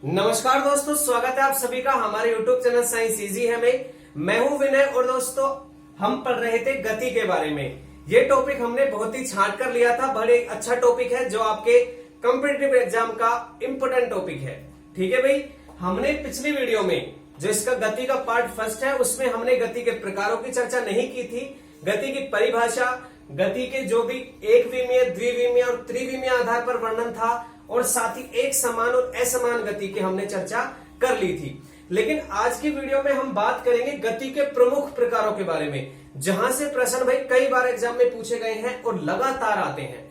नमस्कार दोस्तों, स्वागत है आप सभी का हमारे YouTube चैनल साइंस इजी है में। मैं हूं विनय और दोस्तों हम पढ़ रहे थे गति के बारे में। ये टॉपिक हमने बहुत ही छांट कर लिया था। बड़े अच्छा टॉपिक है जो आपके कॉम्पिटिटिव एग्जाम का इंपोर्टेंट टॉपिक है। ठीक है भाई, हमने पिछली वीडियो में जो इसका गति का पार्ट फर्स्ट है उसमें हमने गति के प्रकारों की चर्चा नहीं की थी। गति की परिभाषा, गति के जो भी एक विमीय, द्विविमीय और त्रिविमीय आधार पर वर्णन था और साथ ही एक समान और असमान गति की हमने चर्चा कर ली थी। लेकिन आज की वीडियो में हम बात करेंगे गति के प्रमुख प्रकारों के बारे में, जहां से प्रश्न भाई कई बार एग्जाम में पूछे गए हैं और लगातार आते हैं।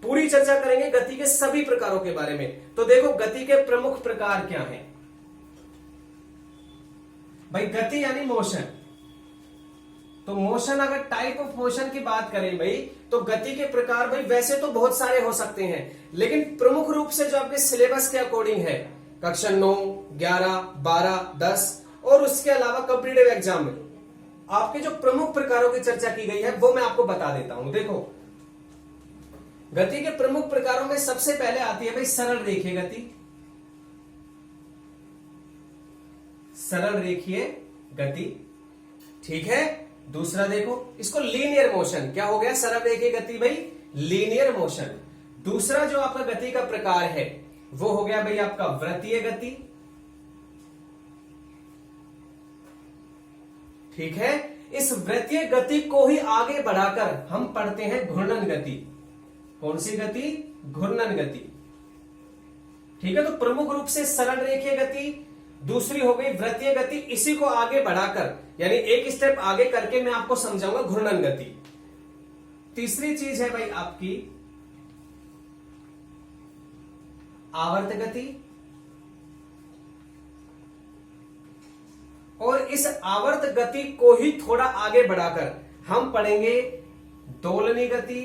पूरी चर्चा करेंगे गति के सभी प्रकारों के बारे में। तो देखो गति के प्रमुख प्रकार क्या हैं भाई। गति यानी मोशन। तो मोशन, अगर टाइप ऑफ मोशन की बात करें भाई तो गति के प्रकार भाई वैसे तो बहुत सारे हो सकते हैं, लेकिन प्रमुख रूप से जो आपके सिलेबस के अकॉर्डिंग है कक्षा 9, 11, 12, 10 और उसके अलावा कॉम्पिटिटिव एग्जाम में आपके जो प्रमुख प्रकारों की चर्चा की गई है वो मैं आपको बता देता हूं। देखो गति के प्रमुख प्रकारों में सबसे पहले आती है भाई सरल रेखीय गति। सरल रेखीय गति, ठीक है। दूसरा देखो इसको लीनियर मोशन। क्या हो गया? सरल रेखीय गति भाई लीनियर मोशन। दूसरा जो आपका गति का प्रकार है वो हो गया भाई आपका वृत्तीय गति, ठीक है। इस वृत्तीय गति को ही आगे बढ़ाकर हम पढ़ते हैं घूर्णन गति। कौन सी गति? घूर्णन गति, ठीक है। तो प्रमुख रूप से सरल रेखीय गति, दूसरी हो गई वृत्तीय गति, इसी को आगे बढ़ाकर यानी एक स्टेप आगे करके मैं आपको समझाऊंगा घूर्णन गति। तीसरी चीज है भाई आपकी आवर्त गति, और इस आवर्त गति को ही थोड़ा आगे बढ़ाकर हम पढ़ेंगे दोलनी गति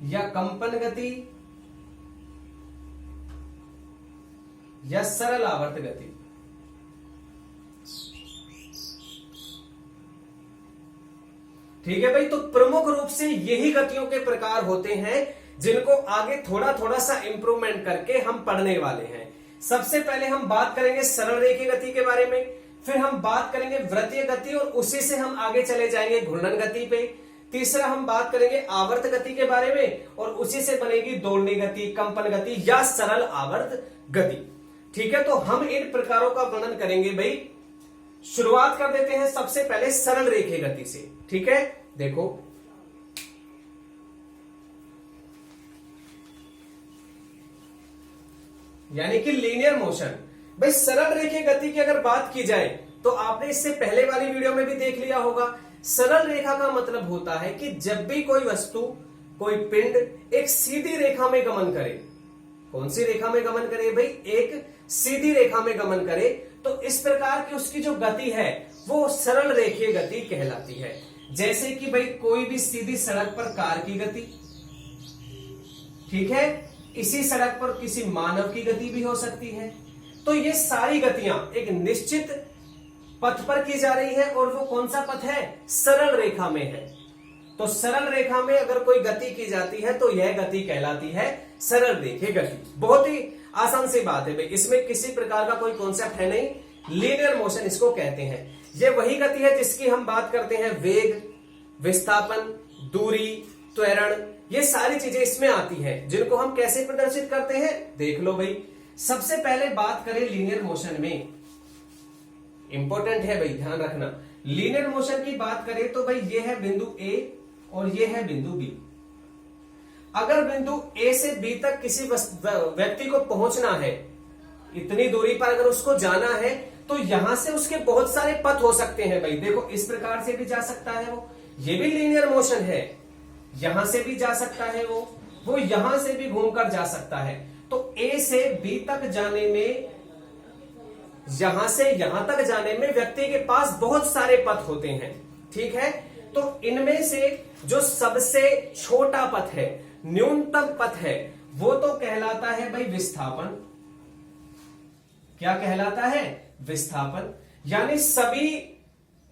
या कंपन गति या सरल आवर्त गति। ठीक है भाई, तो प्रमुख रूप से यही गतियों के प्रकार होते हैं जिनको आगे थोड़ा थोड़ा सा इंप्रूवमेंट करके हम पढ़ने वाले हैं। सबसे पहले हम बात करेंगे सरल रेखीय गति के बारे में, फिर हम बात करेंगे वृत्तीय गति और उसी से हम आगे चले जाएंगे घूर्णन गति पे। तीसरा हम बात करेंगे आवर्त गति के बारे में और उसी से बनेगी दोलनी गति, कंपन गति या सरल आवर्त गति। ठीक है, तो हम इन प्रकारों का वर्णन करेंगे भाई। शुरुआत कर देते हैं सबसे पहले सरल रेखीय गति से, ठीक है। देखो यानी कि लीनियर मोशन। भाई सरल रेखीय गति की अगर बात की जाए तो आपने इससे पहले वाली वीडियो में भी देख लिया होगा। सरल रेखा का मतलब होता है कि जब भी कोई वस्तु, कोई पिंड एक सीधी रेखा में गमन करे। कौन सी रेखा में गमन करे भाई? एक सीधी रेखा में गमन करे, तो इस प्रकार की उसकी जो गति है वो सरल रेखीय गति कहलाती है। जैसे कि भाई कोई भी सीधी सड़क पर कार की गति, ठीक है, इसी सड़क पर किसी मानव की गति भी हो सकती है। तो ये सारी गतियां एक निश्चित पथ पर की जा रही है और वो कौन सा पथ है? सरल रेखा में है। तो सरल रेखा में अगर कोई गति की जाती है तो यह गति कहलाती है सरल रेखीय गति। बहुत ही आसान सी बात है भाई, इसमें किसी प्रकार का कोई कॉन्सेप्ट है नहीं। लीनियर मोशन इसको कहते हैं। यह वही गति है जिसकी हम बात करते हैं वेग, विस्थापन, दूरी, त्वरण, ये सारी चीजें इसमें आती हैं, जिनको हम कैसे प्रदर्शित करते हैं देख लो भाई। सबसे पहले बात करें लीनियर मोशन में, इंपॉर्टेंट है भाई, ध्यान रखना। लीनियर मोशन की बात करें तो भाई ये है बिंदु A और ये है बिंदु B। अगर बिंदु A से B तक किसी व्यक्ति को पहुंचना है, इतनी दूरी पर अगर उसको जाना है तो यहां से उसके बहुत सारे पथ हो सकते हैं भाई। देखो इस प्रकार से भी जा सकता है वो, ये भी लीनियर मोशन है। यहां से भी जा सकता है वो यहां से भी घूमकर जा सकता है। तो A से B तक जाने में, यहां से यहां तक जाने में व्यक्ति के पास बहुत सारे पथ होते हैं, ठीक है। तो इनमें से जो सबसे छोटा पथ है, न्यूनतम पथ है, वो तो कहलाता है भाई विस्थापन। क्या कहलाता है? विस्थापन। यानी सभी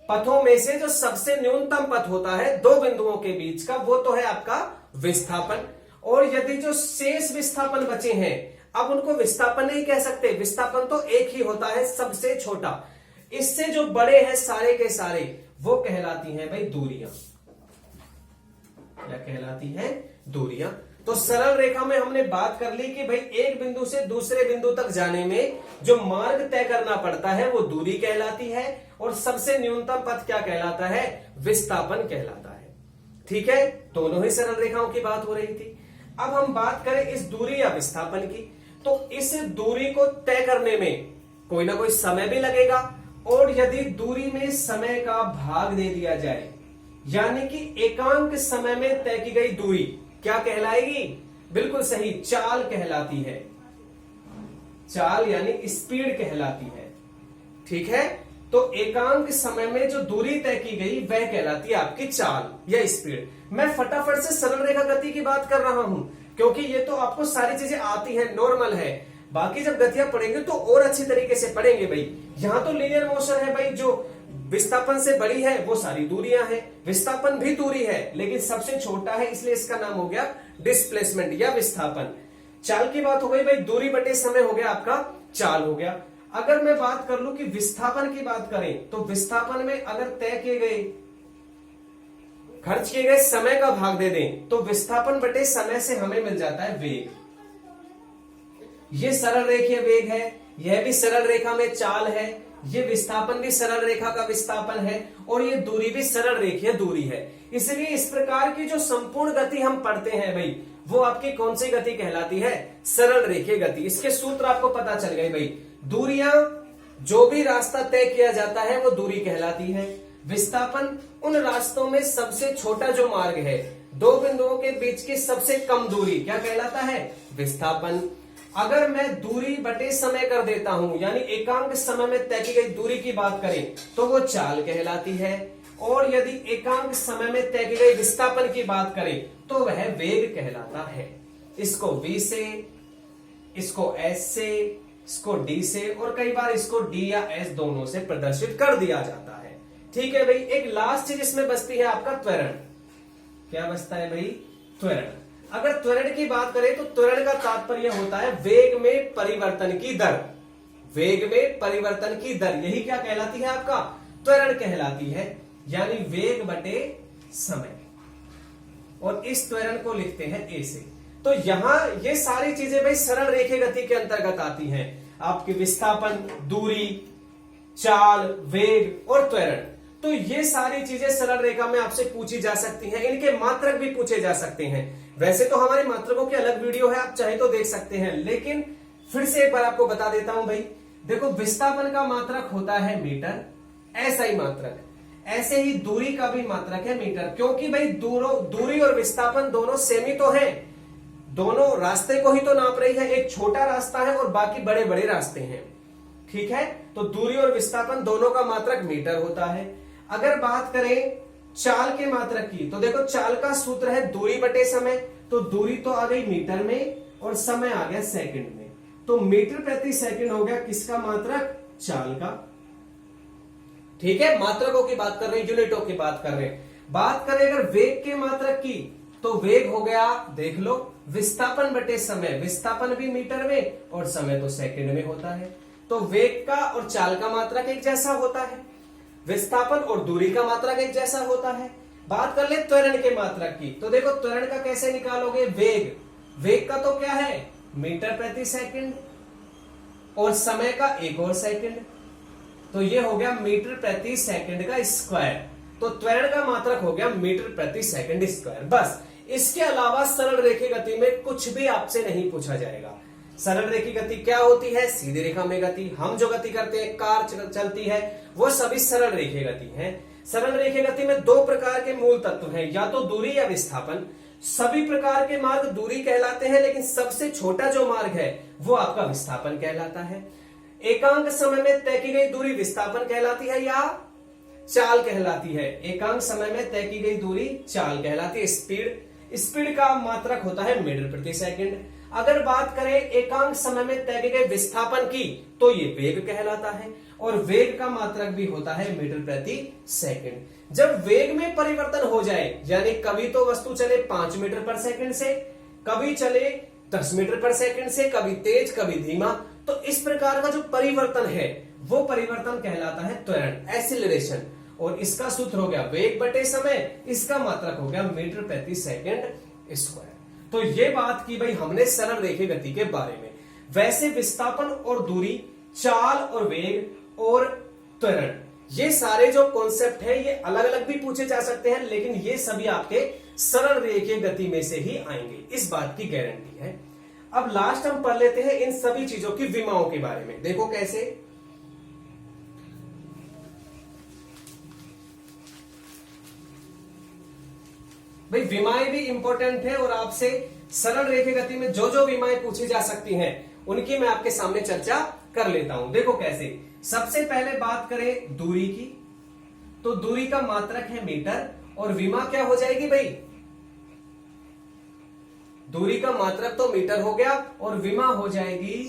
पथों में से जो सबसे न्यूनतम पथ होता है दो बिंदुओं के बीच का, वो तो है आपका विस्थापन। और यदि जो शेष विस्थापन बचे हैं, अब उनको विस्थापन नहीं कह सकते, विस्थापन तो एक ही होता है, सबसे छोटा। इससे जो बड़े हैं सारे के सारे, वो कहलाती हैं भाई दूरियां। क्या कहलाती हैं? दूरियां। तो सरल रेखा में हमने बात कर ली कि भाई एक बिंदु से दूसरे बिंदु तक जाने में जो मार्ग तय करना पड़ता है वो दूरी कहलाती है, और सबसे न्यूनतम पथ क्या कहलाता है? विस्थापन कहलाता है। ठीक है, दोनों ही सरल रेखाओं की बात हो रही थी। अब हम बात करें इस दूरी या विस्थापन की, तो इस दूरी को तय करने में कोई ना कोई समय भी लगेगा, और यदि दूरी में समय का भाग दे दिया जाए, यानी कि एकांक समय में तय की गई दूरी क्या कहलाएगी? बिल्कुल सही, चाल कहलाती है। चाल यानी स्पीड कहलाती है। ठीक है, तो एकांक समय में जो दूरी तय की गई वह कहलाती है आपकी चाल या स्पीड। मैं फटाफट से सरल रेखा गति की बात कर रहा हूं, क्योंकि ये तो आपको सारी चीजें आती है, नॉर्मल है। बाकी जब गतियां पढ़ेंगे तो और अच्छी तरीके से पढ़ेंगे भाई। यहां तो लीनियर मोशन है भाई, जो विस्थापन से बड़ी है वो सारी दूरियां हैं, विस्थापन भी दूरी है लेकिन सबसे छोटा है, इसलिए इसका नाम हो गया डिस्प्लेसमेंट या विस्थापन। चाल की बात हो गई भाई, दूरी बटे समय हो गया आपका चाल हो गया। अगर मैं बात कर लूं कि विस्थापन की बात करें, तो विस्थापन में अगर तय किए गए खर्च किए गए समय का भाग दे दें, तो विस्थापन बटे समय से हमें मिल जाता है वेग। ये सरल रेखीय वेग है, यह भी सरल रेखा में चाल है, ये विस्थापन भी सरल रेखा का विस्थापन है, और ये दूरी भी सरल रेखीय दूरी है। इसलिए इस प्रकार की जो संपूर्ण गति हम पढ़ते हैं भाई, वो आपकी कौन सी गति कहलाती है? सरल रेखीय गति। इसके सूत्र आपको पता चल गए भाई। दूरियां, जो भी रास्ता तय किया जाता है वो दूरी कहलाती है। विस्थापन, उन रास्तों में सबसे छोटा जो मार्ग है, दो बिंदुओं के बीच की सबसे कम दूरी क्या कहलाता है? विस्थापन। अगर मैं दूरी बटे समय कर देता हूं, यानी एकांक समय में तय की गई दूरी की बात करें, तो वो चाल कहलाती है। और यदि एकांक समय में तय की गई विस्थापन की बात करें, तो वह वेग कहलाता है। इसको v से, इसको s से, इसको d से, और कई बार इसको d या s दोनों से प्रदर्शित कर दिया जाता है। ठीक है भाई। एक लास्ट चीज इसमें बचती है आपका त्वरण। क्या बचता है भाई? त्वरण। अगर त्वरण की बात करें तो त्वरण का तात्पर्य होता है वेग में परिवर्तन की दर। वेग में परिवर्तन की दर, यही क्या कहलाती है? आपका त्वरण कहलाती है, यानी वेग बटे समय। और इस त्वरण को लिखते हैं ए से। तो यहां ये सारी चीजें भाई सरल रेखीय गति के अंतर्गत आती हैं। आपकी विस्थापन, दूरी, चाल, वेग और त्वरण। तो ये सारी चीजें सरल रेखा में आपसे पूछी जा सकती हैं। इनके मात्रक भी पूछे जा सकते हैं। वैसे तो हमारे मात्रकों की अलग वीडियो है, आप चाहे तो देख सकते हैं, लेकिन फिर से एक बार आपको बता देता हूं भाई। देखो, विस्थापन का मात्रक होता है मीटर, ऐसा ही मात्रक, ऐसे ही दूरी का भी मात्रक है मीटर। क्योंकि भाई दूरी और विस्थापन दोनों सेम ही तो है, दोनों रास्ते को ही तो नाप रही है। एक छोटा रास्ता है और बाकी बड़े बड़े रास्ते हैं। ठीक है, तो दूरी और विस्थापन दोनों का मात्रक मीटर होता है। अगर बात करें चाल के मात्रक की, तो देखो चाल का सूत्र है दूरी बटे समय। तो दूरी तो आ गई मीटर में और समय आ गया सेकंड में, तो मीटर प्रति सेकंड हो गया किसका मात्रक? चाल का। ठीक है, मात्रकों की बात कर रहे हैं, यूनिटों की बात कर रहे हैं। बात करें अगर वेग के मात्रक की, तो वेग हो गया, देख लो, विस्थापन बटे समय। विस्थापन भी मीटर में और समय तो सेकंड में होता है। तो वेग का और चाल का मात्रक एक जैसा होता है, विस्थापन और दूरी का मात्रक एक जैसा होता है। बात कर ले त्वरण के मात्रक की, तो देखो त्वरण का कैसे निकालोगे? वेग का तो क्या है? मीटर प्रति सेकंड, और समय का एक और सेकंड, तो ये हो गया मीटर प्रति सेकंड का स्क्वायर। तो त्वरण का मात्रक हो गया मीटर प्रति सेकंड स्क्वायर। बस, इसके अलावा सरल रेखीय गति में कुछ भी आपसे नहीं पूछा जाएगा। सरल रेखीय गति क्या होती है? सीधी रेखा में गति। हम जो गति करते हैं, कार चलती है, वो सभी सरल रेखीय गति है। सरल रेखीय गति में दो प्रकार के मूल तत्व हैं, या तो दूरी या विस्थापन। सभी प्रकार के मार्ग दूरी कहलाते हैं, लेकिन सबसे छोटा जो मार्ग है वो आपका विस्थापन कहलाता है। एकांक समय में तय की गई दूरी विस्थापन कहलाती है या चाल कहलाती है? एकांक समय में तय की गई दूरी चाल कहलाती है। स्पीड का मात्रक होता है मीटर प्रति सेकंड। अगर बात करें एकांक समय में तय की गई विस्थापन की, तो ये वेग कहलाता है, और वेग का मात्रक भी होता है मीटर प्रति सेकंड। जब वेग में परिवर्तन हो जाए, यानी कभी तो वस्तु चले 5 मीटर पर सेकंड से, कभी चले 10 मीटर पर सेकंड से, कभी तेज कभी धीमा। तो इस प्रकार का जो परिवर्तन है वो परिवर्तन कहलाता है त्वरण, एसिलरेशन। और इसका सूत्र हो गया वेग बटे समय, इसका मात्रक हो गया मीटर प्रति सेकंड स्क्वायर। तो ये बात की भाई हमने सरल रेखीय गति के बारे में। वैसे विस्थापन और दूरी, चाल और वेग और त्वरण, ये सारे जो कॉन्सेप्ट है ये अलग अलग भी पूछे जा सकते हैं, लेकिन ये सभी आपके सरल रेखीय गति में से ही आएंगे, इस बात की गारंटी है। अब लास्ट हम पढ़ लेते हैं इन सभी चीजों की विमाओं के बारे में। देखो कैसे, भाई विमाएं भी इंपॉर्टेंट है और आपसे सरल रेखीय गति में जो जो विमाएं पूछी जा सकती हैं उनकी मैं आपके सामने चर्चा कर लेता हूं। देखो कैसे, सबसे पहले बात करें दूरी की, तो दूरी का मात्रक है मीटर और विमा क्या हो जाएगी भाई, दूरी का मात्रक तो मीटर हो गया और विमा हो जाएगी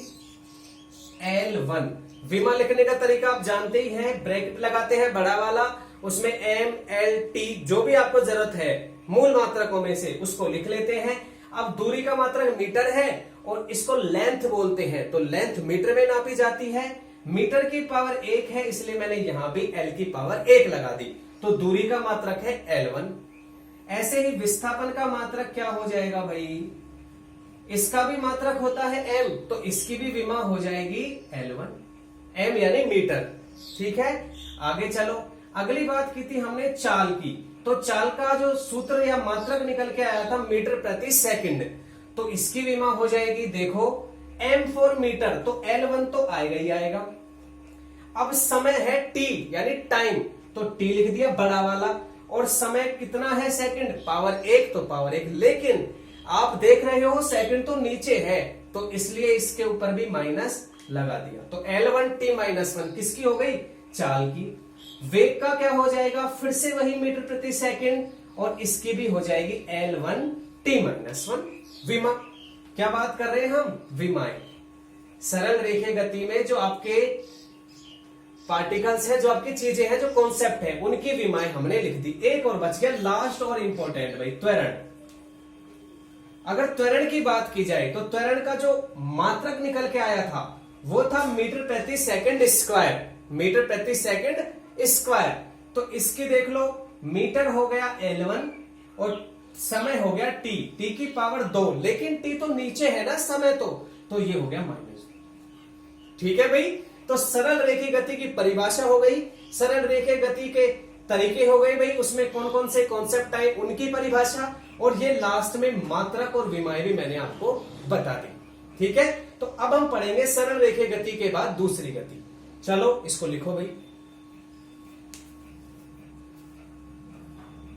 L1। विमा लिखने का तरीका आप जानते ही हैं, ब्रैकेट लगाते हैं बड़ा वाला, उसमें M L T जो भी आपको जरूरत है मूल मात्रकों में से उसको लिख लेते हैं। अब दूरी का मात्रक मीटर है और इसको लेंथ बोलते हैं, तो लेंथ मीटर में नापी जाती है। मीटर की पावर 1 है, इसलिए मैंने यहां भी L की पावर 1 लगा दी, तो दूरी का मात्रक है L1। ऐसे ही विस्थापन का मात्रक क्या हो जाएगा भाई, इसका भी मात्रक होता है M, तो इसकी भी विमा हो जाएगी L1, M यानी मीटर। ठीक है, आगे चलो। अगली बात की थी हमने चाल की, तो चाल का जो सूत्र या मात्रक निकल के आया था मीटर प्रति सेकंड, तो इसकी विमा हो जाएगी, देखो M फॉर मीटर, तो L1 तो आएगा ही आएगा। अब समय है T यानी टाइम, तो T लिख दिया बड़ा वाला, और समय कितना है सेकंड, पावर 1, तो पावर 1। लेकिन आप देख रहे हो सेकंड तो नीचे है, तो इसलिए इसके ऊपर भी माइनस लगा दिया, तो L1 T माइनस 1 किसकी हो गई, चाल की। वेग का क्या हो जाएगा, फिर से वही मीटर प्रति सेकंड, और इसकी भी हो जाएगी L1 T माइनस 1 विमा। क्या बात कर रहे हैं हम, विमाएं। सरल रेखीय गति में जो आपके पार्टिकल्स है, जो आपकी चीजें हैं, जो कॉन्सेप्ट है, उनकी विमाएं हमने लिख दी। एक और बच गया लास्ट और इंपॉर्टेंट भाई, त्वरण। अगर त्वरण की बात की जाए तो त्वरण का जो मात्रक निकल के आया था वो था मीटर प्रति सेकंड स्क्वायर, मीटर प्रति सेकंड स्क्वायर। तो इसकी देख लो, मीटर हो गया L1 और समय हो गया T, T की पावर 2, लेकिन T तो नीचे है ना समय, तो ये हो गया माइनस। ठीक है भाई, तो सरल रेखीय गति की परिभाषा हो गई, सरल रेखीय गति के तरीके हो गए भाई, उसमें कौन कौन से कॉन्सेप्ट आए उनकी परिभाषा, और ये लास्ट में मात्रक और विमाएं भी मैंने आपको बता दी। ठीक है, तो अब हम पढ़ेंगे सरल रेखीय गति के बाद दूसरी गति। चलो इसको लिखो भाई।